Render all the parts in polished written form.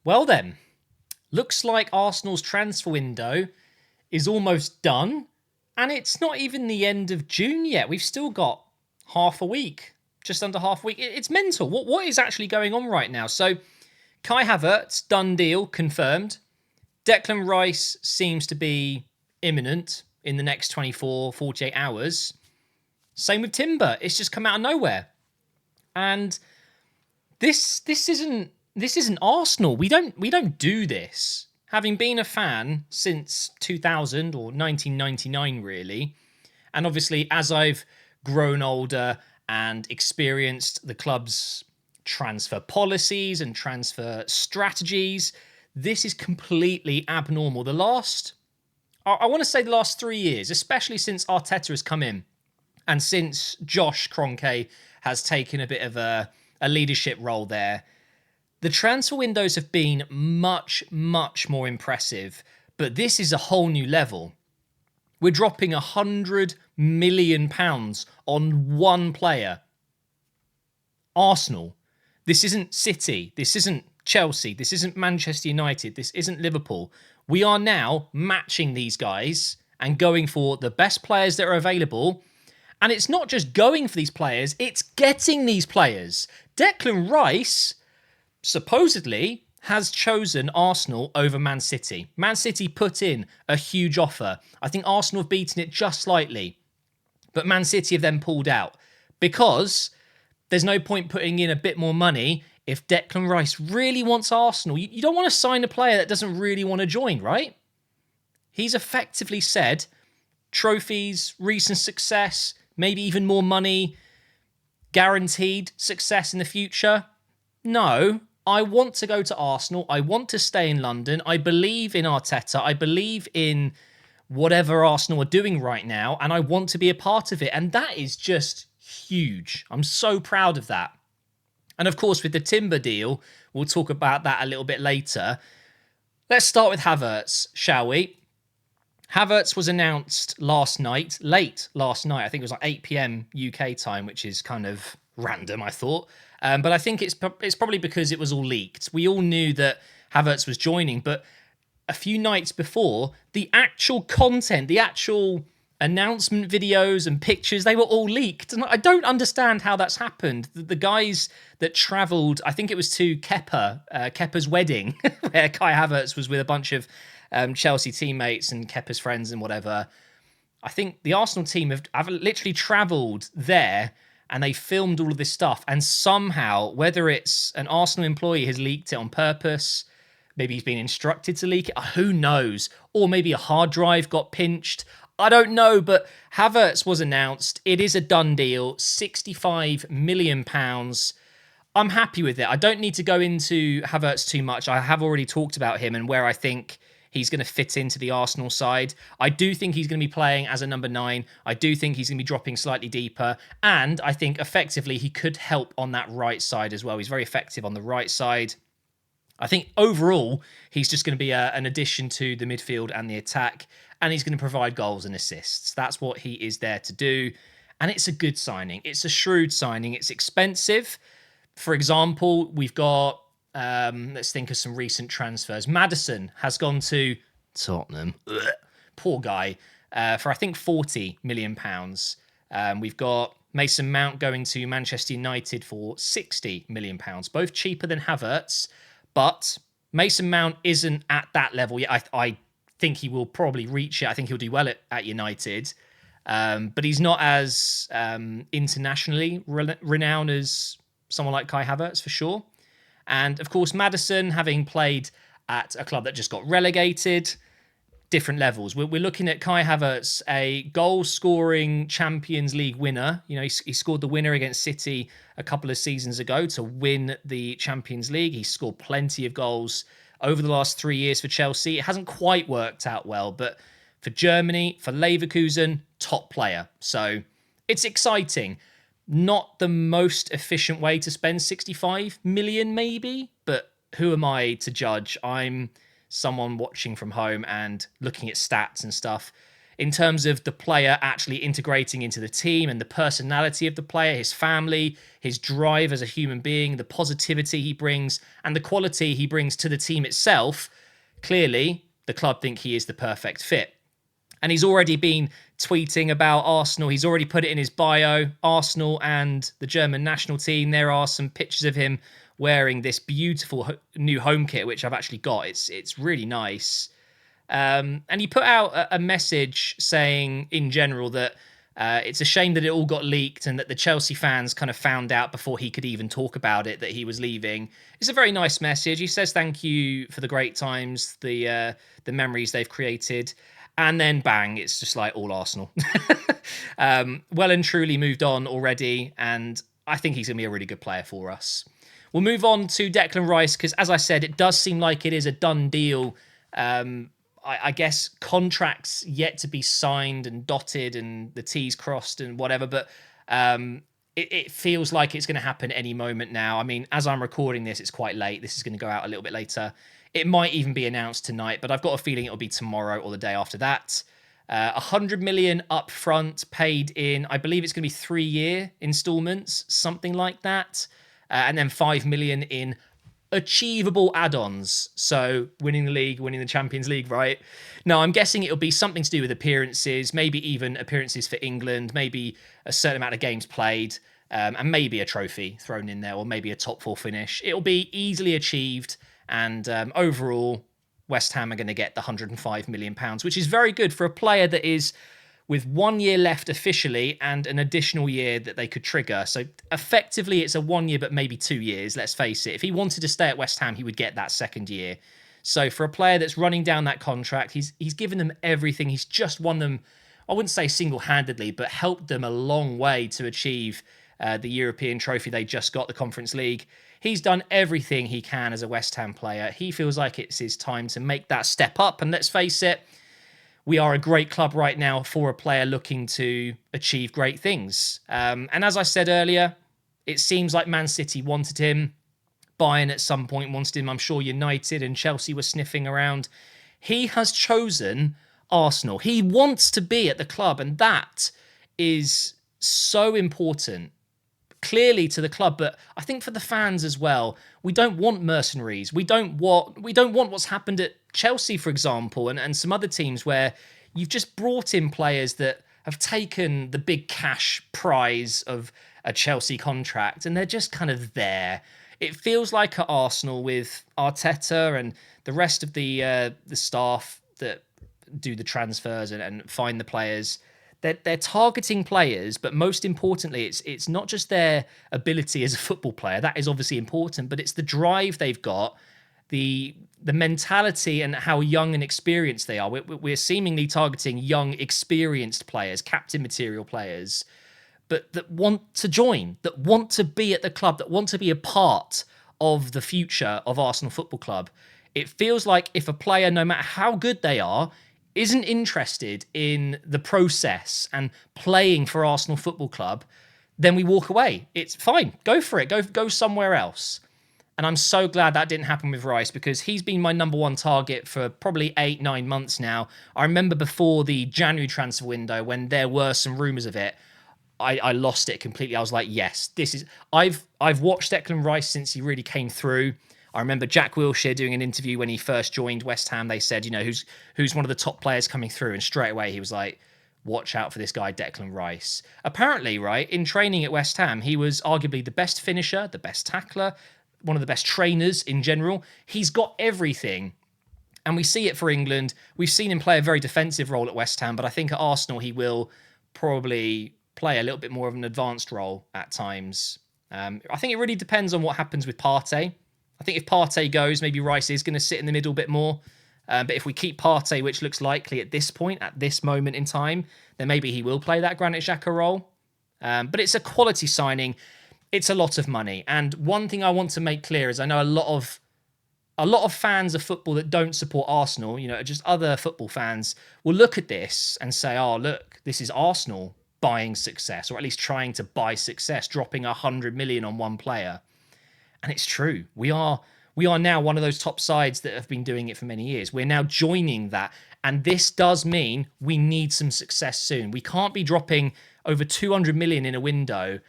Well then, looks like Arsenal's transfer window is almost done, and it's not even the end of June yet. We've still got half a week, just under half a week. It's mental. What is actually going on right now? So, Kai Havertz, done deal, confirmed. Declan Rice seems to be imminent in the next 24, 48 hours. Same with Timber. It's just come out of nowhere. And this isn't Arsenal. We don't do this. Having been a fan since 2000 or 1999 really, and obviously as I've grown older and experienced the club's transfer policies and transfer strategies, this is completely abnormal. I want to say the last 3 years, especially since Arteta has come in and since Josh Kroenke has taken a bit of a leadership role there, the transfer windows have been much, much more impressive. But this is a whole new level. We're dropping £100 million on one player. Arsenal. This isn't City. This isn't Chelsea. This isn't Manchester United. This isn't Liverpool. We are now matching these guys and going for the best players that are available. And it's not just going for these players, it's getting these players. Declan Rice supposedly has chosen Arsenal over Man City. Man City put in a huge offer. I think Arsenal have beaten it just slightly. But Man City have then pulled out because there's no point putting in a bit more money if Declan Rice really wants Arsenal. You don't want to sign a player that doesn't really want to join, right? He's effectively said trophies, recent success, maybe even more money, guaranteed success in the future. No, I want to go to Arsenal. I want to stay in London. I believe in Arteta. I believe in whatever Arsenal are doing right now, and I want to be a part of it. And that is just huge. I'm so proud of that. And of course, with the Timber deal, we'll talk about that a little bit later. Let's start with Havertz, shall we? Havertz was announced late last night. I think it was like 8 p.m. UK time, which is kind of random, I thought. But I think it's probably because it was all leaked. We all knew that Havertz was joining, but a few nights before, the actual content, the actual announcement videos and pictures, they were all leaked. And I don't understand how that's happened. The guys that travelled, I think it was to Kepa's wedding, where Kai Havertz was with a bunch of Chelsea teammates and Kepa's friends and whatever. I think the Arsenal team have literally travelled there and they filmed all of this stuff. And somehow, whether it's an Arsenal employee has leaked it on purpose, maybe he's been instructed to leak it, who knows? Or maybe a hard drive got pinched. I don't know, but Havertz was announced. It is a done deal, £65 million. I'm happy with it. I don't need to go into Havertz too much. I have already talked about him and where I think he's going to fit into the Arsenal side. I do think he's going to be playing as a number 9. I do think he's going to be dropping slightly deeper. And I think effectively he could help on that right side as well. He's very effective on the right side. I think overall, he's just going to be an addition to the midfield and the attack. And he's going to provide goals and assists. That's what he is there to do. And it's a good signing. It's a shrewd signing. It's expensive. For example, we've got, let's think of some recent transfers. Maddison has gone to Tottenham. Ugh. Poor guy. For, I think, £40 million. We've got Mason Mount going to Manchester United for £60 million. Both cheaper than Havertz. But Mason Mount isn't at that level yet. I think he will probably reach it. I think he'll do well at United. But he's not as internationally renowned as someone like Kai Havertz, for sure. And, of course, Maddison, having played at a club that just got relegated, different levels. We're looking at Kai Havertz, a goal-scoring Champions League winner. You know, he scored the winner against City a couple of seasons ago to win the Champions League. He scored plenty of goals over the last 3 years for Chelsea. It hasn't quite worked out well, but for Germany, for Leverkusen, top player. So it's exciting. Not the most efficient way to spend 65 million, maybe, but who am I to judge? I'm someone watching from home and looking at stats and stuff. in terms of the player actually integrating into the team and the personality of the player, his family, his drive as a human being, the positivity he brings, and the quality he brings to the team itself, clearly the club think he is the perfect fit. And he's already been tweeting about Arsenal. He's already put it in his bio, Arsenal and the German national team. There are some pictures of him wearing this beautiful new home kit, which I've actually got. It's really nice. And he put out a message saying, in general, that it's a shame that it all got leaked and that the Chelsea fans kind of found out before he could even talk about it that he was leaving. It's a very nice message. He says thank you for the great times, the memories they've created. And then bang, it's just like all Arsenal. Well and truly moved on already. And I think he's going to be a really good player for us. We'll move on to Declan Rice because, as I said, it does seem like it is a done deal. I guess contracts yet to be signed and dotted and the T's crossed and whatever. But it feels like it's going to happen any moment now. I mean, as I'm recording this, it's quite late. This is going to go out a little bit later. It might even be announced tonight, but I've got a feeling it'll be tomorrow or the day after that. 100 million up front, paid in, I believe it's going to be 3-year installments, something like that. And then 5 million in achievable add-ons. So winning the league, winning the Champions League, right? No, I'm guessing it'll be something to do with appearances, maybe even appearances for England, maybe a certain amount of games played, and maybe a trophy thrown in there, or maybe a top 4 finish. It'll be easily achieved. And overall, West Ham are going to get the £105 million, which is very good for a player that is with 1 year left officially and an additional year that they could trigger. So effectively, it's a 1 year, but maybe 2 years, let's face it. If he wanted to stay at West Ham, he would get that second year. So for a player that's running down that contract, he's given them everything. He's just won them, I wouldn't say single-handedly, but helped them a long way to achieve the European trophy they just got, the Conference League. He's done everything he can as a West Ham player. He feels like it's his time to make that step up. And let's face it, we are a great club right now for a player looking to achieve great things. And as I said earlier, it seems like Man City wanted him. Bayern at some point wanted him. I'm sure United and Chelsea were sniffing around. He has chosen Arsenal. He wants to be at the club, and that is so important. Clearly to the club, but I think for the fans as well. We don't want mercenaries. We don't want what's happened at Chelsea, for example, and some other teams where you've just brought in players that have taken the big cash prize of a Chelsea contract, and they're just kind of there. It feels like at Arsenal with Arteta and the rest of the staff that do the transfers and find the players. They're targeting players, but most importantly, it's not just their ability as a football player. That is obviously important, but it's the drive they've got, the mentality and how young and experienced they are. We're seemingly targeting young, experienced players, captain material players, but that want to join, that want to be at the club, that want to be a part of the future of Arsenal Football Club. It feels like if a player, no matter how good they are, isn't interested in the process and playing for Arsenal Football Club, then we walk away. It's fine. Go for it. Go somewhere else. And I'm so glad that didn't happen with Rice because he's been my number one target for probably 8-9 months now. I remember before the January transfer window when there were some rumours of it, I lost it completely. I was like, yes, this is... I've watched Declan Rice since he really came through. I remember Jack Wilshere doing an interview when he first joined West Ham. They said, who's one of the top players coming through? And straight away he was like, watch out for this guy, Declan Rice. Apparently, right, in training at West Ham, he was arguably the best finisher, the best tackler, one of the best trainers in general. He's got everything. And we see it for England. We've seen him play a very defensive role at West Ham, but I think at Arsenal he will probably play a little bit more of an advanced role at times. I think it really depends on what happens with Partey. I think if Partey goes, maybe Rice is going to sit in the middle a bit more. But if we keep Partey, which looks likely at this point, at this moment in time, then maybe he will play that Granit Xhaka role. But it's a quality signing. It's a lot of money. And one thing I want to make clear is I know a lot of fans of football that don't support Arsenal, just other football fans, will look at this and say, oh, look, this is Arsenal buying success, or at least trying to buy success, dropping 100 million on one player. And it's true. We are now one of those top sides that have been doing it for many years. We're now joining that. And this does mean we need some success soon. We can't be dropping over 200 million in a window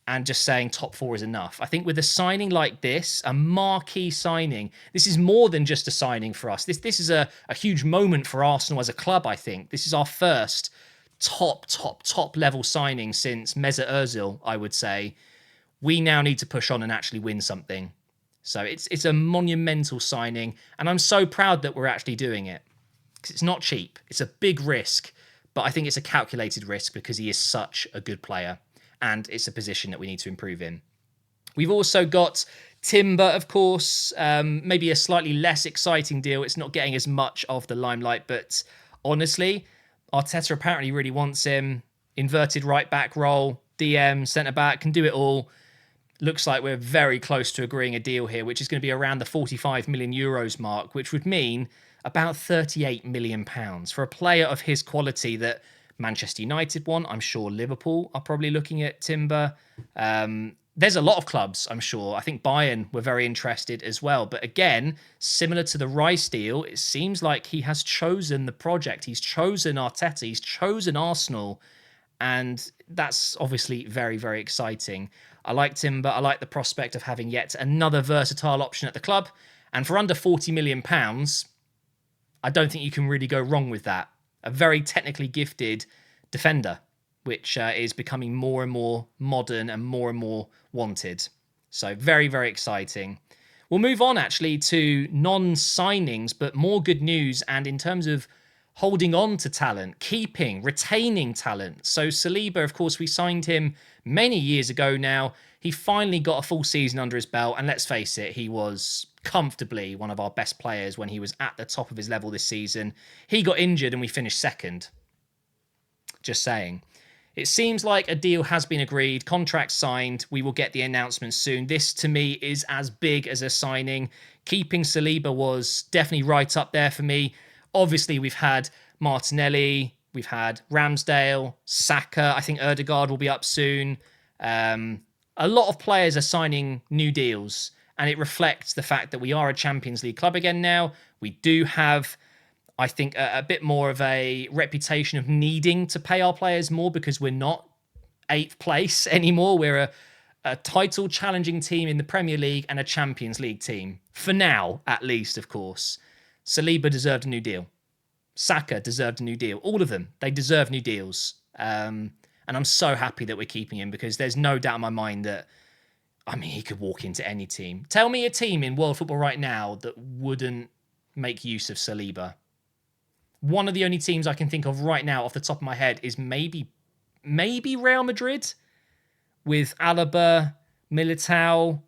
and just saying top four is enough. I think with a signing like this, a marquee signing, this is more than just a signing for us. This is a huge moment for Arsenal as a club, I think. This is our first top level signing since Mesut Ozil, I would say. We now need to push on and actually win something. So it's a monumental signing, and I'm so proud that we're actually doing it. Because it's not cheap. It's a big risk, but I think it's a calculated risk because he is such a good player. And it's a position that we need to improve in. We've also got Timber, of course, maybe a slightly less exciting deal. It's not getting as much of the limelight, but honestly, Arteta apparently really wants him. Inverted right back role, DM, centre back, can do it all. Looks like we're very close to agreeing a deal here, which is going to be around the 45 million euros mark, which would mean about 38 million pounds for a player of his quality that Manchester United want. I'm sure Liverpool are probably looking at Timber. There's a lot of clubs, I'm sure. I think Bayern were very interested as well. But again, similar to the Rice deal, it seems like he has chosen the project. He's chosen Arteta. He's chosen Arsenal. And that's obviously very, very exciting. I like Timber. I like the prospect of having yet another versatile option at the club. And for under 40 million pounds, I don't think you can really go wrong with that. A very technically gifted defender, which is becoming more and more modern and more wanted. So very, very exciting. We'll move on actually to non-signings, but more good news. And in terms of holding on to talent, retaining talent. So Saliba, of course, we signed him many years ago now. He finally got a full season under his belt. And let's face it, he was comfortably one of our best players when he was at the top of his level this season. He got injured and we finished second. Just saying. It seems like a deal has been agreed, contract signed. We will get the announcement soon. This, to me, is as big as a signing. Keeping Saliba was definitely right up there for me. Obviously, we've had Martinelli, we've had Ramsdale, Saka. I think Ødegaard will be up soon. A lot of players are signing new deals, and it reflects the fact that we are a Champions League club again now. We do have, I think, a bit more of a reputation of needing to pay our players more because we're not 8th place anymore. We're a title challenging team in the Premier League and a Champions League team. For now, at least, of course. Saliba deserved a new deal. Saka deserved a new deal. All of them, they deserve new deals. And I'm so happy that we're keeping him because there's no doubt in my mind that, I mean, he could walk into any team. Tell me a team in world football right now that wouldn't make use of Saliba. One of the only teams I can think of right now off the top of my head is maybe Real Madrid with Alaba, Militao.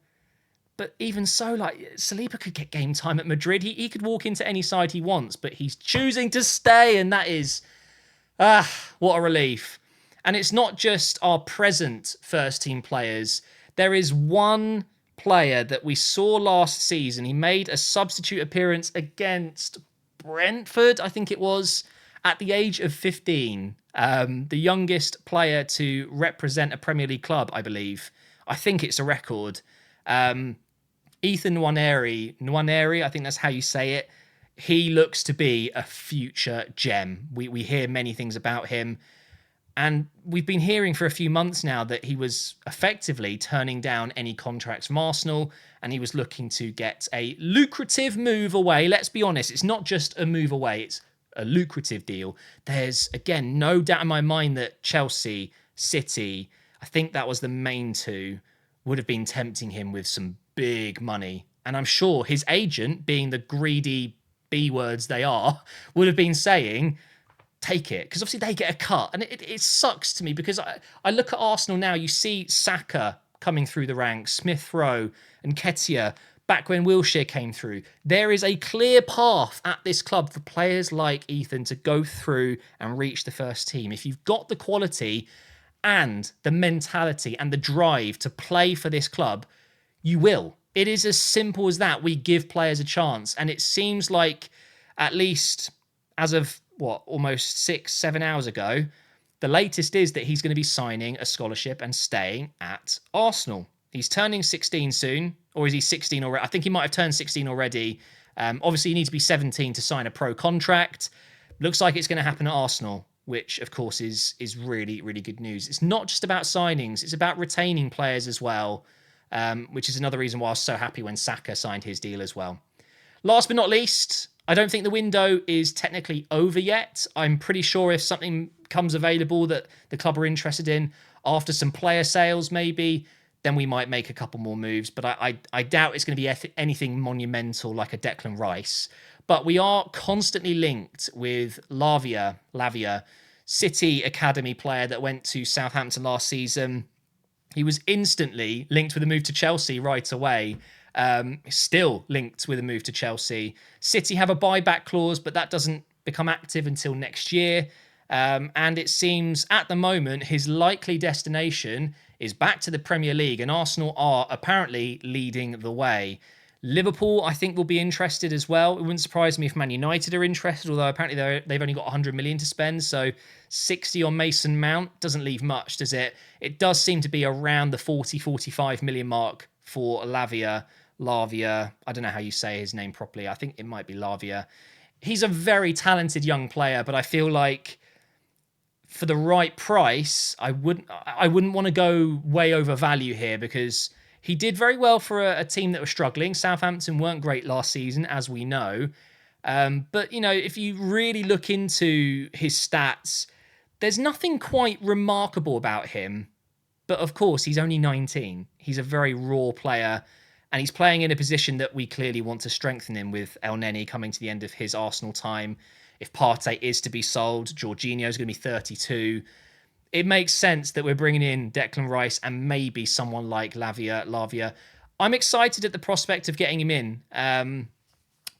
But even so, like, Saliba could get game time at Madrid. He could walk into any side he wants, but he's choosing to stay, and that is, what a relief. And it's not just our present first-team players. There is one player that we saw last season. He made a substitute appearance against Brentford, I think it was, at the age of 15. The youngest player to represent a Premier League club, I believe. I think it's a record. Ethan Nwaneri, I think that's how you say it. He looks to be a future gem. We hear many things about him. And we've been hearing for a few months now that he was effectively turning down any contracts from Arsenal and he was looking to get a lucrative move away. Let's be honest, it's not just a move away, it's a lucrative deal. There's, again, no doubt in my mind that Chelsea, City, I think that was the main two, would have been tempting him with some big money. And I'm sure his agent, being the greedy B words they are, would have been saying, take it, because obviously they get a cut. And it sucks to me because I look at Arsenal now, you see Saka coming through the ranks, Smith Rowe and Nketiah, back when Wilshere came through. There is a clear path at this club for players like Ethan to go through and reach the first team. If you've got the quality and the mentality and the drive to play for this club, you will. It is as simple as that. We give players a chance. And it seems like, at least as of almost 6-7 hours ago, the latest is that he's going to be signing a scholarship and staying at Arsenal. He's turning 16 soon, or is he 16 already? I think he might have turned 16 already. Obviously, you need to be 17 to sign a pro contract, Looks like it's going to happen at Arsenal, which of course is really, really good news. It's not just about signings, it's about retaining players as well, which is another reason why I was so happy when Saka signed his deal as well. Last but not least, I don't think the window is technically over yet. I'm pretty sure if something comes available that the club are interested in after some player sales maybe, then we might make a couple more moves. But I doubt it's going to be anything monumental like a Declan Rice. But we are constantly linked with Lavia, City Academy player that went to Southampton last season. He was instantly linked with a move to Chelsea right away. Still linked with a move to Chelsea. City have a buyback clause, but that doesn't become active until next year. And it seems at the moment his likely destination is back to the Premier League, and Arsenal are apparently leading the way. Liverpool, I think, will be interested as well. It wouldn't surprise me if Man United are interested, although apparently they've only got 100 million to spend, so 60 on Mason Mount doesn't leave much, does it? It does seem to be around the 40-45 million mark for Lavia. I don't know how you say his name properly. I think it might be Lavia. He's a very talented young player, but I feel like for the right price, I wouldn't want to go way over value here, because he did very well for a team that was struggling. Southampton weren't great last season, as we know. But, you know, if you really look into his stats, there's nothing quite remarkable about him. But, of course, he's only 19. He's a very raw player. And he's playing in a position that we clearly want to strengthen him with El Neni coming to the end of his Arsenal time. If Partey is to be sold, Jorginho's going to be 32. It makes sense that we're bringing in Declan Rice and maybe someone like Lavia. I'm excited at the prospect of getting him in,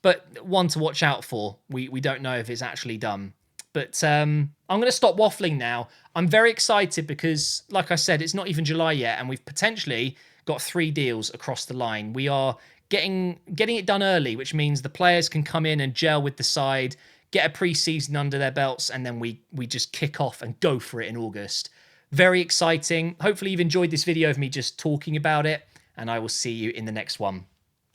but one to watch out for. We don't know if it's actually done. But I'm going to stop waffling now. I'm very excited because, like I said, it's not even July yet, and we've potentially got 3 deals across the line. We are getting it done early, which means the players can come in and gel with the side, get a pre-season under their belts, and then we just kick off and go for it in August. Very exciting. Hopefully you've enjoyed this video of me just talking about it, and I will see you in the next one.